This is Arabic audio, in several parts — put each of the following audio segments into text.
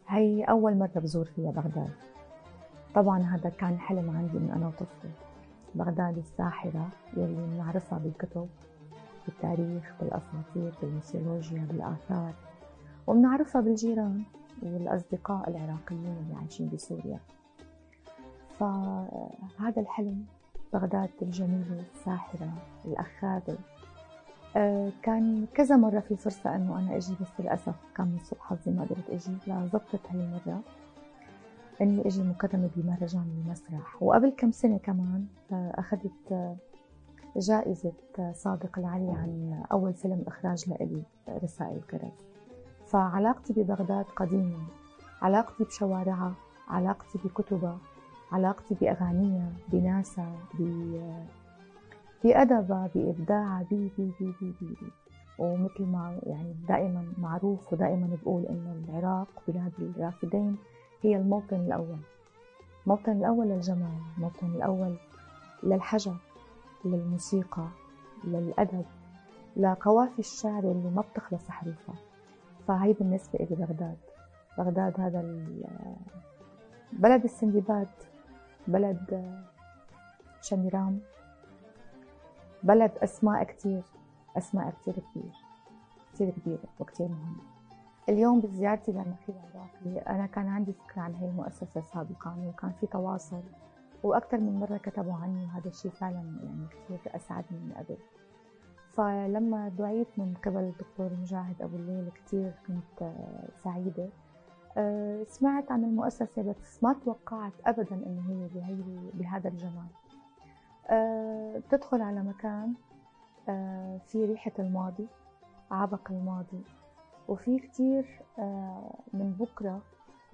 هي أول مرة بزور فيها بغداد. طبعا هذا كان حلم عندي من أنا وطفلة. بغداد الساحرة يلي بنعرفها بالكتب، بالتاريخ، بالأساطير، بالميثولوجيا، بالآثار، وبنعرفها بالجيران والأصدقاء العراقيين اللي عايشين بسوريا. فهذا الحلم، بغداد الجميلة الساحرة الأخاذة، كان كذا مرة في فرصة أنه أنا أجي، بس للأسف كان من سوء حظي ما قدرت أجي. لزبطت هاي المرة إني أجي مكرمة بمهرجان المسرح. وقبل كم سنة كمان أخذت جائزة صادق العلي عن أول فيلم إخراج لإلي، رسائل كرز. فعلاقتي ببغداد قديمة، علاقتي بشوارعها، علاقتي بكتبها، علاقتي بأغانيها، بناسها، بأدبها، بإبداعها، بي. ومثل ما يعني دائما معروف ودائما بقول إنه العراق بلاد الرافدين، هي الموطن الأول، الموطن الأول للجمال، الموطن الأول للحجر، للموسيقى، للأدب، لقوافي الشعر اللي ما بتخلص حروفها. فهي بالنسبة إلي بغداد. بغداد هذا بلد السندباد، بلد شميران، بلد أسماء كتير كبيرة وكتير مهمة. اليوم بزيارتي للنخيل العراقي أنا كان عندي فكرة عن هاي المؤسسة سابقاً، وكان في تواصل وأكثر من مرة كتبوا عني، وهذا الشيء فعلاً يعني كتير أسعدني من قبل. فلما دعيت من قبل الدكتور مجاهد أبو الليل كتير كنت سعيدة. سمعت عن المؤسسة بس ما توقعت أبداً إنه هي بهذا الجمال. تدخل على مكان في ريحة الماضي، عبق الماضي، وفي كتير من بكرة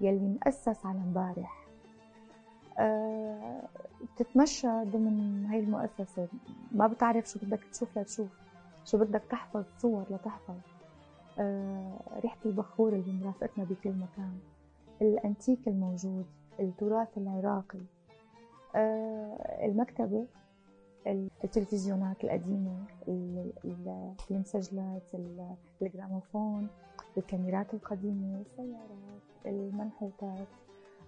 يلي مؤسس على امبارح. بتتمشى ضمن هاي المؤسسة، ما بتعرف شو بدك تشوف لتشوف، شو بدك تحفظ، صور لتحفظ. ريحة البخور اللي مرافقتنا بكل مكان، الأنتيك الموجود، التراث العراقي، المكتبة، التلفزيونات القديمة، المسجلات، الجراموفون، الكاميرات القديمة، السيارات، المنحوتات،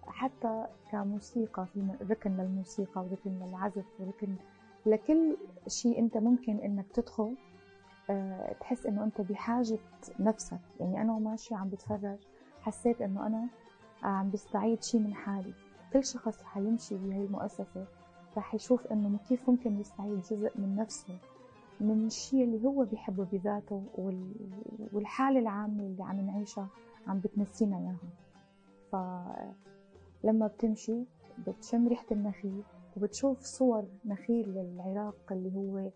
حتى كموسيقى في ركن للموسيقى وركن للعزف وركن لكل شيء انت ممكن انك تدخل تحس انه انت بحاجة نفسك. يعني انا وماشي عم بتفرج حسيت انه انا عم بستعيد شيء من حالي. كل شخص حيمشي بهاي المؤسسة رح يشوف انه كيف ممكن يستعيد جزء من نفسه، من الشيء اللي هو بيحبه بذاته، والحالة العامة اللي عم نعيشها عم بتنسينا اياها. فلما بتمشي بتشم ريحة النخيل وبتشوف صور نخيل العراق اللي هو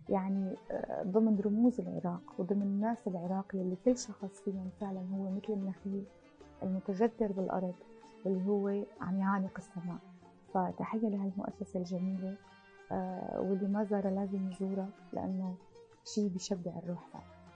يعني ضمن رموز العراق وضمن الناس العراقية اللي كل شخص فيهم فعلا هو مثل النخيل المتجذر بالأرض واللي هو عم يعانق السماء. فتحية لهي المؤسسة الجميلة، واللي ما زارها لازم يزورها لأنه شيء بيشبع الروح فعلا.